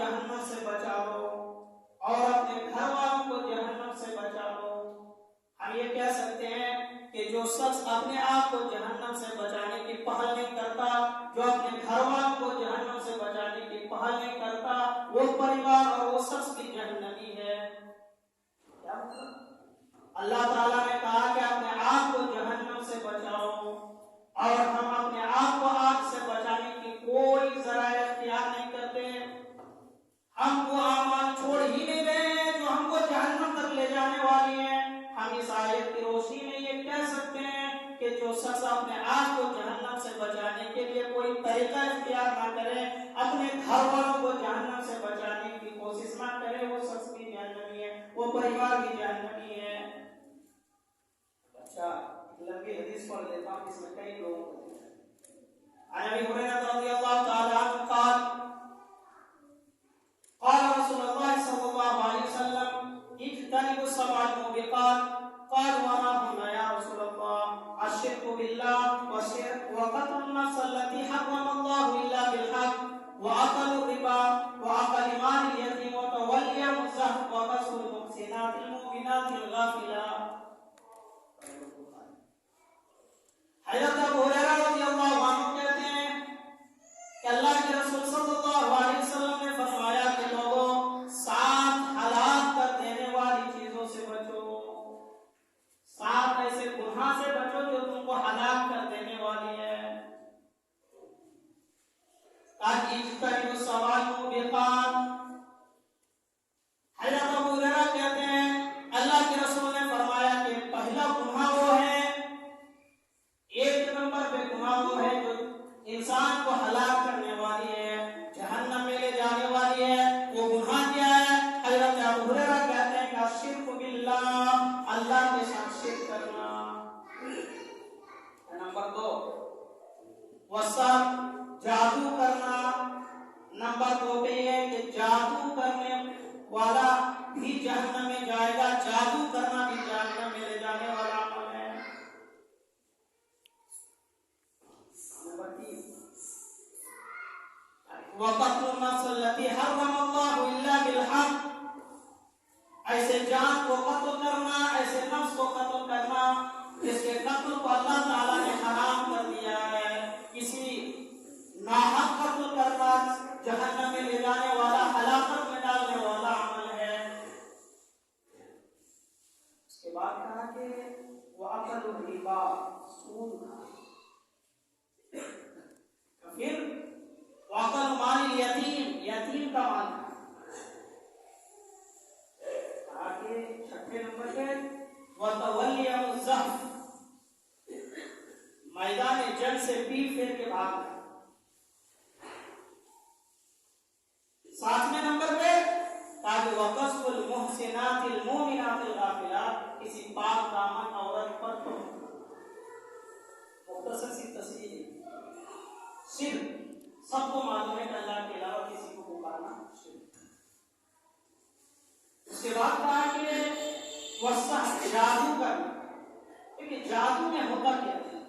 جہنم سے بچا لو اور اپنے گھر والوں کو جہنم سے بچا لو۔ ہم یہ کہہ سکتے ہیں کہ جو شخص اپنے آپ کو جہنم سے بچانے کی پہل نہیں کرتا، جو اپنے گھر والوں کو جہنم سے بچانے کی پہل نہیں کرتا، وہ پریوار اور وہ شخص بھی جہنمی ہے۔ کیا مطلب؟ اللہ تعالیٰ نے کہا کہ اپنے آپ کو جہنم سے بچاؤ، اور ہم اپنے آپ کو آگ سے بچانے کی کوئی ذرائع اختیار نہیں کرتے۔ ہم وہ اعمال چھوڑ ہی نہیں رہے جو ہم کو جہنم تک لے جانے والی ہیں۔ ہم اس آیت کی روشنی میں یہ کہہ سکتے ہیں کہ جو شخص اپنے آپ کو جہنم سے بچانے کے لیے کوئی طریقہ اختیار نہ کرے، اپنے گھر والوں کو جہنم سے بچانے کی کوشش نہ کرے، وہ شخص بھی جہنمی ہے، وہ پریوار بھی جہنمی ہے۔ اچھا، لمبی حدیث پڑھ لیتا ہوں، اس میں کئی لوگ عن ابي هريره رضي الله تعالى عنه قال قال رسول الله صلى الله عليه وسلم اجتنبوا السبع الموبقات قالوا وما هن يا رسول الله الشرك بالله وقتل النفس التي حرم الله الا بالحق واكل الربا واكل مال اليتيم وتولي الزحف وقذف المحسنات المؤمنات الغافلات۔ حضرت ابو ہریرہ رضی اللہ عنہ کہتے ہیں کہ اللہ کے رسول صلی اللہ علیہ وسلم نے فرمایا کہ لوگوں، 7 ہلاک کر دینے والی چیزوں سے بچو، 7 ایسے گناہ سے بچو جو تم کو ہلاک کر دینے والی ہے۔ تاکہ اجتنبوا السبع الموبقات۔ حضرت ابو ہریرہ کہتے ہیں اللہ کے رسول نے فرمایا کہ پہلا گناہ وہ ہے، 1 نمبر پہ گناہ وہ ہے جو انسان کو ہلاک کرنے والی ہے، جہنم میں لے جانے والی ہے۔ وہ گناہ کیا ہے؟ حضرت ابو ہریرہ کہتے ہیں کہ شرک باللہ، اللہ کے ساتھ شرک کرنا۔ نمبر 2 وسط، جادو کرنا۔ نمبر 2 پہ یہ ہے کہ جادو کرنے والا بھی جہنم میں جائے گا، جادو کرنا بھی جہنم میں لے جانے والا عمل ہے۔ وقتل النفس التي حرم الله الا بالحق، ایسے جان کو قتل کرنا، ایسے نفس کو قتل کرنا جس کے قتل کو اللہ تعالیٰ نے حرام کر دیا ہے۔ کسی ناحق قتل کرنا جہنم میں لے جانے والا، ہلاکت میں ڈالنے والا عمل ہے۔ اس کے بعد کہا کہ وَأَكَلُ الرِّبَا، سود کھانا۔ پھر وَأَكَلُ مَالِ الْيَتِيمِ، یتیم کا مال کہا کہ 6 نمبر پہ وَتَوَلِّيَ الزَّحْفِ، میدان جنگ سے پیٹ پھیر کے بھاگنا۔ 7 نمبر پہ تاکہ وَقَذْفُ الْمُحْسِنَاتِ الْمُؤْمِنَاتِ الْغَافِلَاتِ، کسی پاک دامن عورت پر تو مختصر سی تصریح۔ صرف سب کو معلوم ہے کہ اللہ کے علاوہ کسی کو پکارنا شرک۔ اس کے بعد کہا کہ وسط، جادو کرنا۔ کیونکہ جادو میں ہوتا کیا ہے؟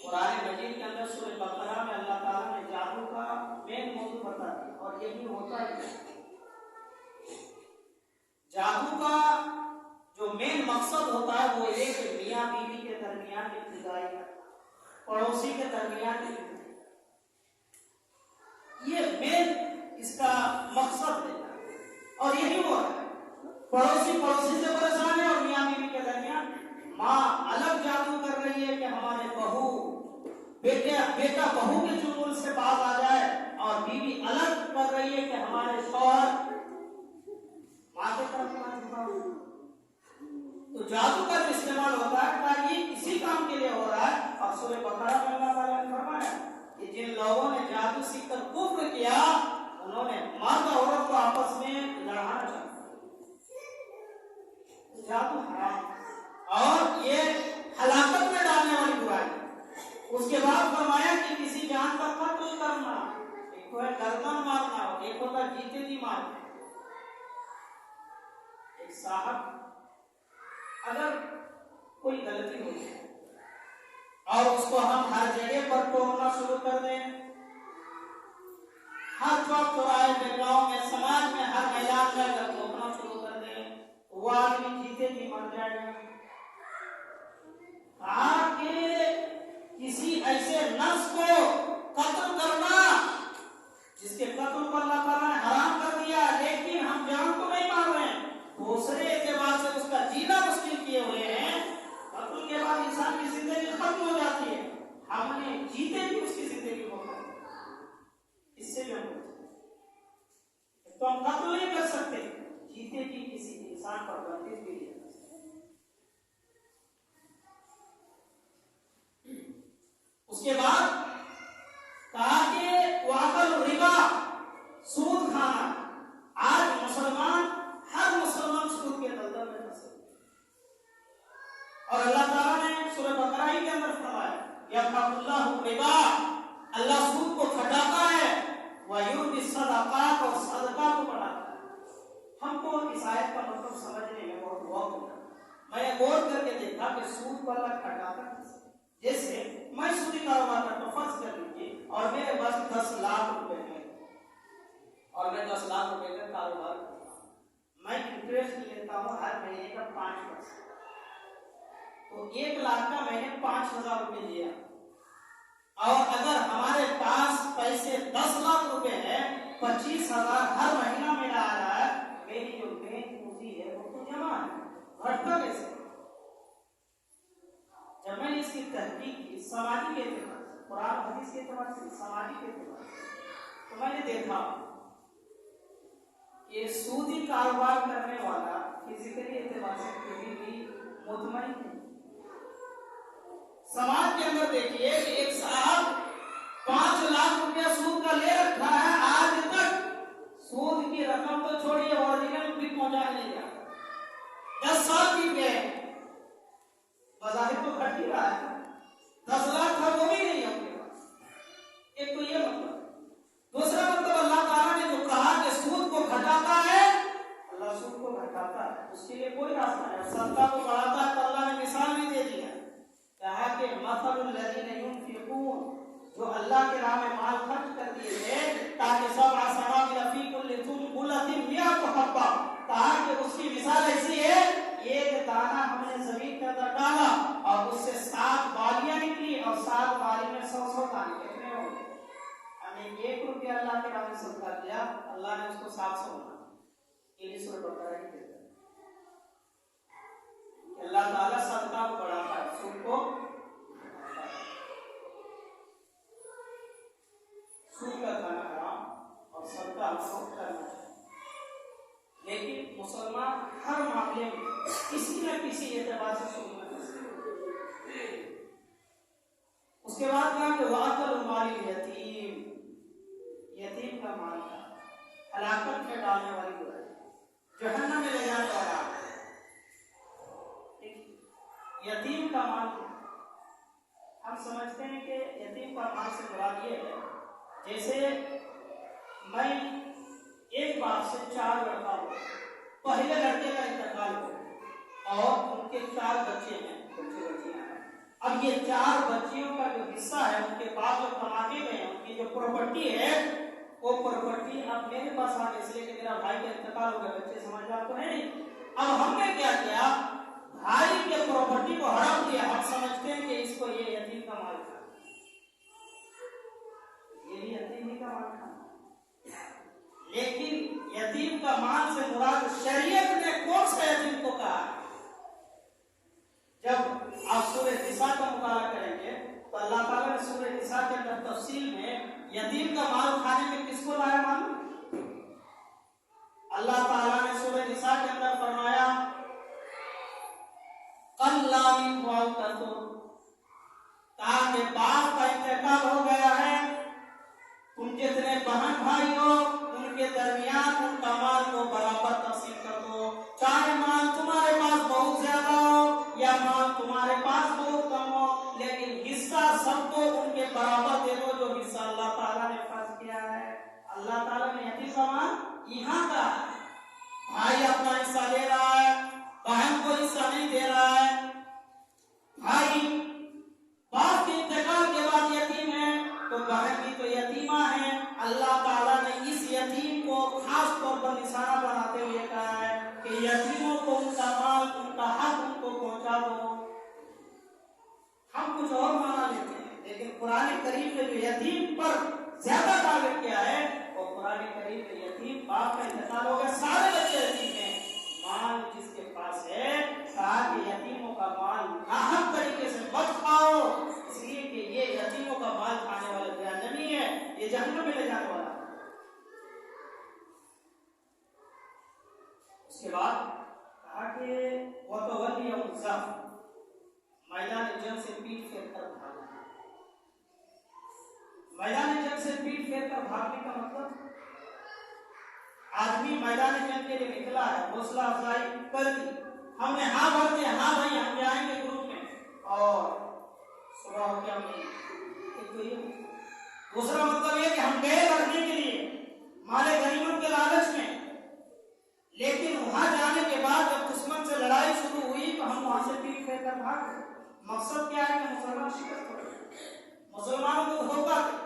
قرآن مجید کے اندر سورہ بقرہ میں اللہ تعالیٰ نے جادو کا مین موضوع بتا دیا، اور یہی ہوتا ہے۔ جادو کا جو مین مقصد ہوتا ہے وہ یہ کہ میاں بیوی کے درمیان ابتدائی، پڑوسی کے درمیان ابتدائی، یہ مین اس کا مقصد ہے، اور یہی ہوا ہے۔ پڑوسی سے پریشان ہے اور میاں بیوی کے درمیان ماں الگ جادو کر رہی ہے کہ ہمارے بہو بیٹا بہو کے چنگل سے باز آ جائے، اور بیوی الگ کر رہی ہے کہ ہمارے شوہر ماں کے طرف نہ ہو۔ تو جادو کا جو استعمال ہوتا ہے کہ یہ کسی کام کے لیے ہو رہا ہے۔ اور سورہ بقرہ میں اللہ تعالیٰ نے فرمایا کہ جن لوگوں نے جادو سیکھ کر کفر کیا، انہوں نے مرد اور عورت کو آپس میں لڑانا چاہا۔ جادو حرام اور یہ ہلاکت میں ڈالنے والی برائی۔ اس کے بعد فرمایا کہ کسی جان کا قتل کرنا، ایک تو ہے گردن مارنا، ایک ہوتا جیتے جی مارنا۔ ایک صاحب اگر کوئی غلطی ہو جائے اور اس کو ہم ہر جگہ پر ٹوکنا شروع کر دیں، ہر چوک چوراہے پہ مر جائے گا. کہا کہ کسی ایسے نفس کو قتل کرنا جس کے قتل کو اللہ تعالیٰ نے حرام کر دیا، لیکن ہم جان کو نہیں مار رہے ہیں، دوسرے اعتبار سے اس کا جینا مشکل کیے ہوئے ہیں. قتل کے بعد انسان کی زندگی ختم ہو جاتی ہے، ہم نے جیتے بھی اس کی زندگی کو اس سے بھی ہم تو ہم قتل نہیں کر سکتے، جیتے بھی کسی انسان پر بندش بھی نہیں کر سکتے. اس کے بعد کہا کہ واقل ربا، سود کھانا. آج مسلمان، ہر مسلمان سود کے دلدل میں پھنسے اور اللہ تعالیٰ نے سورہ بقرہ کے اندر فرمایا یمحق اللہ الربا، اللہ سود کو گھٹاتا ہے، وَيُرْبِي الصَّدَقَاتِ، اور صدقہ کو بڑھاتا ہے. ہم کو اس آیت کا مطلب سمجھنے میں بہت وقت لگا. میں نے غور کر کے دیکھا کہ سود کو اللہ گھٹاتا ہے. جیسے میں سودی کاروبار کرتا ہوں، فرض کر لیجیے، اور میرے پاس 10 لاکھ روپے ہیں اور میں 10 لاکھ روپے کا کاروبار کرتا ہوں. میں انٹرسٹ لیتا ہوں ہر مہینے کا 5%. تو 1 لاکھ کا میں نے 5,000 روپے لیا، اور اگر ہمارے پاس پیسے 10 لاکھ روپے ہے، 25,000 ہر مہینہ میرا آ رہا ہے، میری جو بینک پونجی ہے وہ تو جمع ہے، گھٹتا کیسے؟ جب میں نے اس کی تحقیق کی سماجی کے اعتبار سے، قرآن حدیث کے اعتبار سے، سماجی کے اعتبار سے، تو میں نے دیکھا کہ سودی کاروبار کرنے والا فزیکلی اعتبار سے کبھی بھی مطمئن نہیں. سماج کے اندر دیکھیے کہ ایک صاحب 5 لاکھ روپیہ سود کا لے رکھا ہے، آج تک سود کی رقم تو چھوڑیے اوریجنل بھی پہنچا نہیں گیا. 10 سال بیت گئے، بظاہر تو گھٹ ہی رہا ہے، 10 لاکھ تھا وہ بھی نہیں ہے ان کے پاس. ایک تو یہ مطلب. دوسرا مطلب اللہ تعالیٰ نے جو کہا کہ سود کو گھٹاتا ہے، اللہ سود کو گھٹاتا ہے، اس کے لیے کوئی راستہ نہیں. صدقہ کو بڑھاتا ہے تو اللہ نے مثال بھی دے دی ہے، کہا کہ مثل الذین ينفقون، جو اللہ کے راہ میں مال خرچ کر دیے تھے تاکہ 7 سنابل فی کل سنبلۃ 100 حبہ، کہا کہ اس کی مثال ایسی ہے، ایک دانہ ہم نے زمین کے اندر ڈالا اور اس سے 7 بالیاں نکلی، اور 7 بالی میں 100 دانے. کتنے ہو گئے؟ ہم نے 1 روپیہ اللہ کے راہ میں صدقہ کیا، اللہ نے اس کو 700 بنا. یہ سورہ بقرہ کی ہے. اللہ تعالیٰ صدقہ کو بڑھاتا ہے، سود کو گھٹاتا ہے. سود کا کھانا حرام اور صدقہ ہم کو کرنا چاہیے، لیکن مسلمان ہر معاملے میں کسی نہ کسی اعتبار سے سود میں پھنسے. اس کے بعد کہا کہ وَأَكْلُ مَالِ الْيَتِيمِ، یتیم کا مال ہلاکت میں ڈالنے والی برائی، جہنم میں لے جانے والا. یتیم کا مال ہم سمجھتے ہیں کہ یتیم کا مال سے مراد یہ ہے، جیسے میں ایک باپ سے 4 لڑکا ہوں، پہلے لڑکے کا انتقال ہو اور ان کے 4 بچے ہیں، بچیاں ہیں. اب یہ 4 بچیوں کا جو حصہ ہے، ان کے باپ جو کما کے گئے ہیں، ان کی جو پراپرٹی ہے، وہ پراپرٹی اب میرے پاس آ گئی، اس لیے کہ میرا بھائی کا انتقال ہو گیا. بچے سمجھدار تو ہے نہیں. اب ہم نے کیا کیا، بھائی کے پراپرٹی کو ہڑپ دیا. ہم سمجھتے ہیں کہ اس کو یہ یتیم کا مال تھا، یہ بھی یتیم ہی کا مال تھا. لیکن یتیم کا مال سے مراد شریعت نے کون سا یتیم کو کہا؟ جب آپ سورہ نساء کا مطالعہ کریں گے تو اللہ تعالیٰ نے سورہ نساء کے اندر تفصیل میں یتیم کا مال کھانے میں کس کو لایا معلوم؟ اللہ تعالیٰ نے سورہ نساء کے اندر فرمایا اللہ کہا کہ باپ کا انتقال ہو گیا ہے، تم جتنے بہن بھائی ہو ان کے درمیان ان کا مال کو برابر تقسیم کر دو. چاہے مال تمہارے پاس بہت زیادہ ہو یا مال تمہارے پاس بہت کم ہو، لیکن حصہ سب کو ان کے برابر دے دو جو حصہ اللہ تعالیٰ نے فرض کیا ہے. اللہ تعالیٰ نے یتیم کا مال یہاں کا ہے. بھائی اپنا حصہ لے رہا ہے، بہن کو حصہ نہیں دے رہا ہے. بھائی باپ کے انتقال کے بعد یتیم ہے تو بہن بھی تو یتیمہ ہے. اللہ تعالیٰ نے اس یتیم کو خاص طور پر نشانہ بناتے ہوئے کہا ہے کہ یتیموں کو ان کا مال، ان کا حق کچھ اور مانا لیتے ہیں، لیکن قرآن کریم نے جو یتیم پر زیادہ ٹارگٹ کیا ہے وہ قرآن کریم میں یتیم باپ کا انتقال ہو گیا، سارے بچے یتیم ہیں، مال جس کے پاس ہے کہا کہ یتیموں کا مال ناحق طریقے سے مت کھاؤ، اس لیے کہ یہ یتیموں کا مال کھانے والا جہنمی ہے، یہ جہنم میں لے جانے والا ہے۔ اس کے بعد کہا کہ وَتَوَلِّ الزَّحْفَ، میدان جنگ سے پیٹ پھیر کر بھاگنا۔ میدان جنگ سے پیٹ پھیر کر بھاگنے کا مطلب آدمی میدان جنگ کے لیے نکلا ہے، حوصلہ افزائی کر دی، ہم نے ہاں بھر دیا، ہاں بھائی ہم جائیں گے گروپ میں، اور صبح ہو کے ہم نہیں۔ دوسرا مطلب یہ کہ ہم گئے لڑنے کے لیے مال غنیمت کے لالچ میں، لیکن وہاں جانے کے بعد جب دشمن سے لڑائی شروع ہوئی تو ہم وہاں سے پیٹ پھیر کر بھاگ گئے۔ مقصد کیا ہے کہ مسلمان شکست ہو گئے، مسلمانوں کو دھوکہ دے۔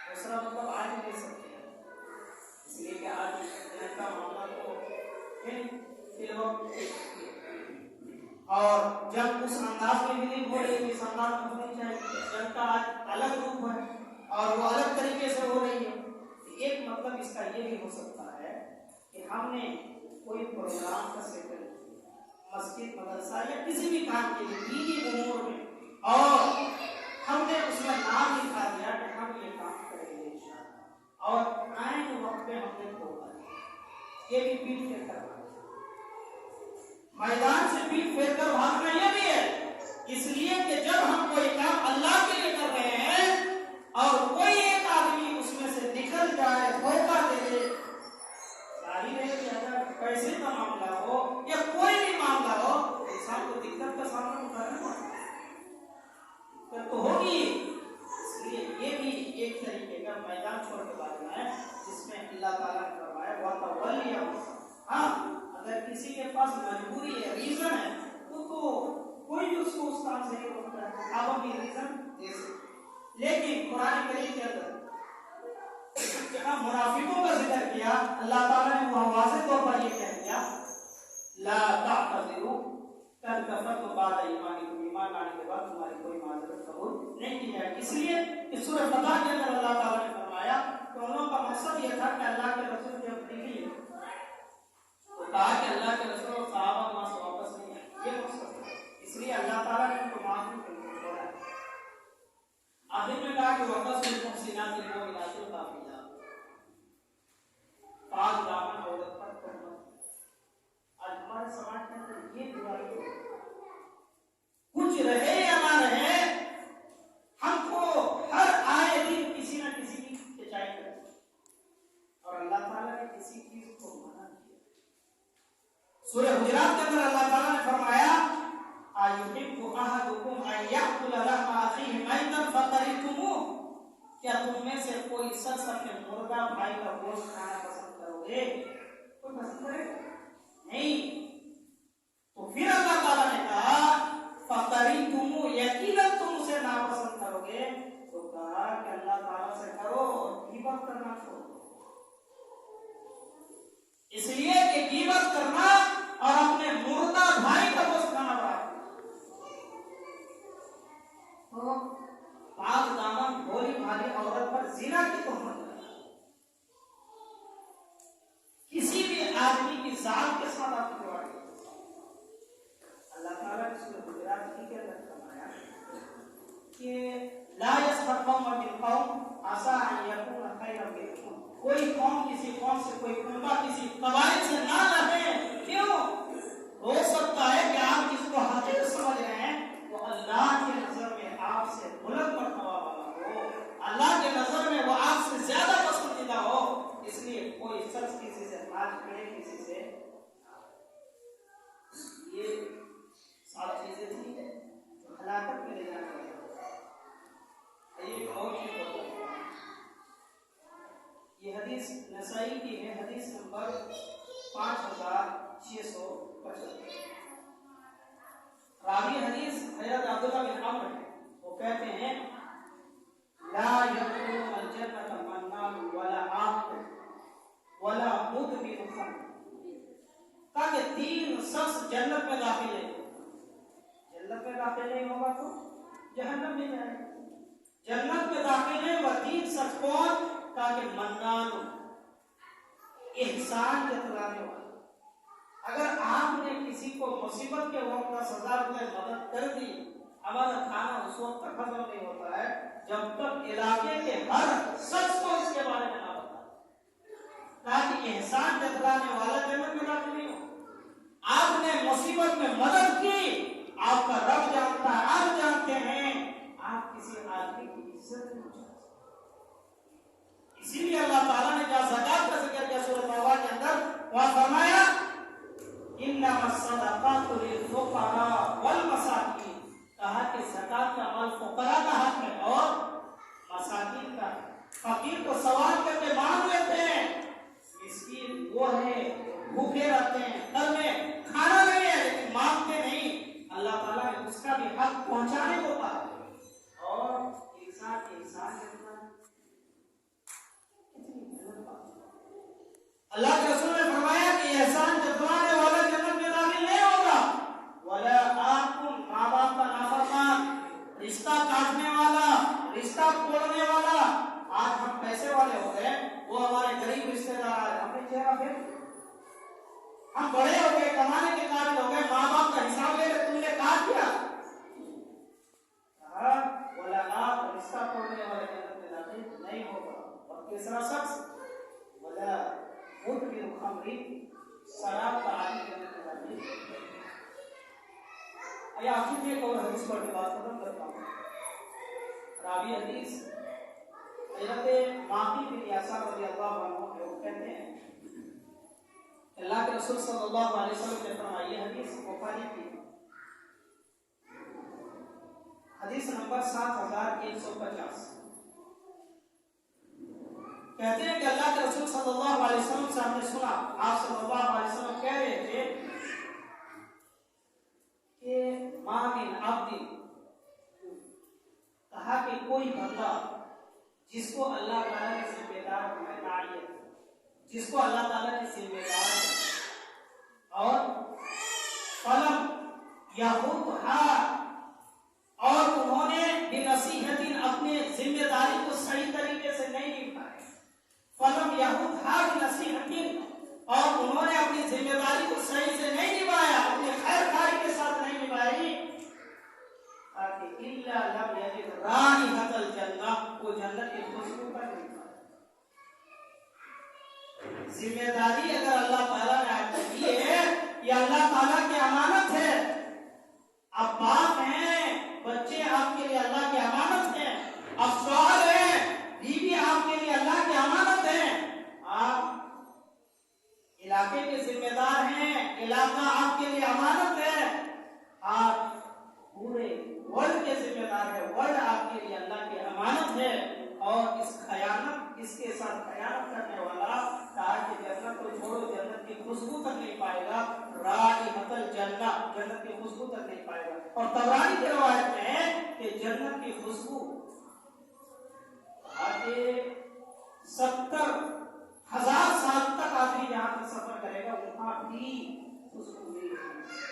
دوسرا مطلب آج لے سکتے ہیں، اس لیے کہ آج جنگ کا معاملہ تو اور جب اس انداز میں بھی نہیں ہو رہی ہے، اس انداز میں ہونی چاہیے، جنگ کا آج الگ روپ ہے اور وہ الگ طریقے سے ہو رہی ہے۔ ایک مطلب اس کا یہ بھی ہو سکتا ہے کہ ہم نے کوئی پروگرام کا سیٹل مسجد مدرسہ یا کسی بھی کام کے لیے دینی امور میں، اور ہم نے اس میں نام لکھا دیا کہ ہم یہ کام کریں گے انشاءاللہ، اور عین وقت پہ ہم نے دھوکہ دیا، یہ بھی پیٹ پھیر کر میدان سے پیٹ پھیر کر بھاگنا یہ بھی ہے، اس لیے کہ جب ہم کوئی کام اللہ کے لیے کر رہے ہیں اور کوئی ایک آدمی اس میں سے نکل جائے، دھوکہ دے، ظاہر ہے کہ اگر پیسے کا معاملہ ہو یا کوئی بھی معاملہ ہو، انسان کو دقت کا سامنا کرنا پڑتا ہے، دقت تو ہوگی۔ اس لیے یہ بھی ایک طریقے کا میدان چھوڑ کے بھاگنا ہے، جس میں اللہ تعالیٰ نے فرمایا وَتَوَلِّ الزَّحْفَ۔ ہاں اگر کسی کے پاس مجبوری ہے، ریزن ہے، تو کوئی بھی اس کو اس کام سے نہیں روکتا ہے، آپ اپنی ریزن دے سکتے، لیکن قرآن کریم کے اندر جہاں منافقوں کا ذکر کیا، اللہ تعالیٰ نے وہاں واضح طور پر یہ کہہ دیا لا تعتذروا قد کفرتم بعد ایمانکم، ایمان لانے کے بعد تمہاری کوئی معذرت قبول نہیں کی جائے گی۔ اس لیے کہ سورہ فتح کے اندر اللہ تعالیٰ نے فرمایا کہ ان لوگوں کا مقصد یہ تھا کہ اللہ کے رسول جب نکلی تو کہا کہ اللہ کے رسول اور صحابہ وہاں سے واپس نہیں آئے، یہ مقصد ہے، اس لیے اللہ تعالیٰ نے ان کو معاف نہیں چھوڑا ہے۔ آخر میں کہا کہ وقت المحسنات المؤمنات الغافلات، پاک دامن عورت پر تہمت۔ آج ہمارے سماج کے اندر یہ برائی ہے، کچھ رہے یا نہ رہے، ہم کو ہر آئے دن کسی نہ کسی کی کچائی کرتے، اور اللہ تعالیٰ نے کسی چیز کو منع کیا۔ سورہ حجرات کے اندر اللہ تعالیٰ نے فرمایا أَيُحِبُّ أَحَدُكُمْ أَن يَأْكُلَ لَحْمَ أَخِيهِ مَيْتًا فَكَرِهْتُمُوهُ، کیا تم میں سے کوئی شخص اپنے مردہ بھائی کا گوشت کھانا پسند کرو گے؟ کوئی پسند کرے گا؟ نہیں۔ تو پھر اللہ تعالیٰ نے کہا فَكَرِهْتُمُوهُ، یقیناً تم اسے ناپسند کرو گے، تو کہا کہ اللہ تعالیٰ سے کرو اور غیبت کرنا چھوڑو، اس لیے کہ غیبت کرنا اور اپنے مردہ بھائی کا گوشت کھانا برابر۔ پاک دامن بھولی بھالی عورت پر زنا کی تہمت ہے، کسی بھی آدمی کی ذات کے ساتھ آپ کی جوڑی، اللہ تعالیٰ نے سورہ حجرات کے اندر فرمایا کہ لا يسخر قوم من قوم عسى ان يكون خيرا منهم، کوئی قوم کسی قوم سے، کوئی قوم کسی قبائل سے نہ لڑے، کیوں؟ ہو سکتا ہے کہ آپ جس کو حقیقت سمجھ رہے ہیں وہ اللہ کی نظر میں آپ سے بلند مرتبہ والا ہو، اللہ کے نظر میں وہ آپ سے زیادہ پسندیدہ ہو، اس لیے کوئی شخص کسی سے ناز کرے، کسی سے یہ سب چیزیں تھیں جو ہلاکت میں لے جانا ہے۔ ایک اور چیز بتاؤں، یہ حدیث نسائی کی ہے، حدیث نمبر 5675۔ راوی حدیث حضرت عبداللہ بن عمرو ہے، وہ کہتے ہیں لا يدخل الجنة منان ولا عاقل ولا مدمن خمر، تاکہ 3 شخص جنت میں داخل ہیں، جنت میں جائے. جنت میں داخل وکیل شخص کون؟ تاکہ منان احسان جتلانے والا. اگر آپ نے کسی کو مصیبت کے وقت 10,000 روپے مدد کر دی، ہمارا کھانا اس وقت تک ختم نہیں ہوتا ہے جب تک علاقے کے ہر شخص کو اس کے بارے میں نہ بتا، تاکہ احسان جتلانے والا جنت میں داخل نہیں ہو. آپ نے مصیبت میں مدد کی، آپ کا رب جانتا ہے، آپ جانتے ہیں، آپ کسی آدمی کی عزت نہیں چاہتے. اسی لیے اللہ تعالیٰ نے جہاں زکات کا ذکر کیا سورۃ توبہ کے اندر، وہاں فرمایا انما الصدقات للفقراء والمساکین، کہا کہ زکات کا مال فقراء کا حق ہے اور مساکین کا. فقیر کو سوال کر کے مانگ لیتے ہیں، مسکین وہ ہے بھوکے رہتے ہیں، گھر میں کھانا نہیں ہے لیکن مانگتے نہیں. اللہ تعالیٰ نے اس کا بھی حق پہنچانے کو کہا. اور انسان اللہ کے رسول نے فرمایا کہ احسان جتلانے والا جنت میں داخل نہیں ہوگا. ولا آکم، ماں باپ کا نافرمان، رشتہ کاٹنے والا، رشتہ توڑنے والا. آج ہم پیسے والے ہو گئے، وہ ہمارے غریب رشتے دار آئے، ہمیں چہرہ پھر ہم بڑے ہو گئے، کمانے کے قابل ہو گئے، ماں باپ کا حساب لے کے تم نے کاٹ دیا. ولا آکم، رشتہ توڑنے والے جنت میں داخل نہیں ہوگا. اور تیسرا شخص ولا مدمن الخمر، شراب کا عادی جنت میں داخل. آخر میں ایک اور حدیث پڑھ کے بات ختم کرتا ہوں. راوی حدیث حضرت ماقی بن یاسر رضی اللہ عنہ ہے، وہ کہتے ہیں اللہ کے رسول صلی اللہ علیہ وسلم نے فرمایا، یہ حدیث بخاری کی حدیث نمبر 7150، کہتے ہیں کہ اللہ کے رسول صلی اللہ علیہ وسلم سے ہم نے سنا، آپ صلی اللہ علیہ وسلم کہہ رہے تھے کہ ما من عبد، کہا کہ کوئی بندہ جس کو اللہ تعالیٰ کی ذمہ دار بنائے، جس کو اللہ تعالیٰ کی ذمہ دار اور فلم یہودھا، اور انہوں نے بنصیحت اپنے ذمہ داری کو صحیح طریقے سے نہیں نبھایا. فلم یہودھا بنصیحت، اور انہوں نے اپنی ذمہ داری کو صحیح سے نہیں نبھایا، اپنے خیر خواہی کے ساتھ نہیں نبھائی، تاکہ الا لم یجد رائحۃ الجنہ، وہ جنت کی خوشبو پر نہیں پائے. ذمہ داری اگر اللہ تعالیٰ نے آپ کو دی ہے، یہ اللہ تعالیٰ کی امانت ہے. اب باپ ہیں، بچے آپ کے لیے اللہ کی امانت ہیں. اب شوہر ہیں، بیوی آپ کے لیے اللہ کی امانت ہے. آپ علاقے کے ذمہ دار ہیں، علاقہ آپ کے لیے امانت ہے. آپ پورے ورلڈ کے ذمہ دار ہیں، ورلڈ آپ کے لیے اللہ کی امانت ہے. اور اس کے ساتھ خیانت کرنے والا کہ جنت کو چھوڑو، جنت کی خوشبو تک نہیں پائے گا. رائحۃ الجنہ، جنت کی خوشبو تک نہیں پائے گا. اور طبرانی کی روایت میں ہے کہ جنت کی خوشبو آگے 70,000 سال تک آدمی جہاں سے سفر کرے گا وہاں بھی خوشبو نہیں ہے.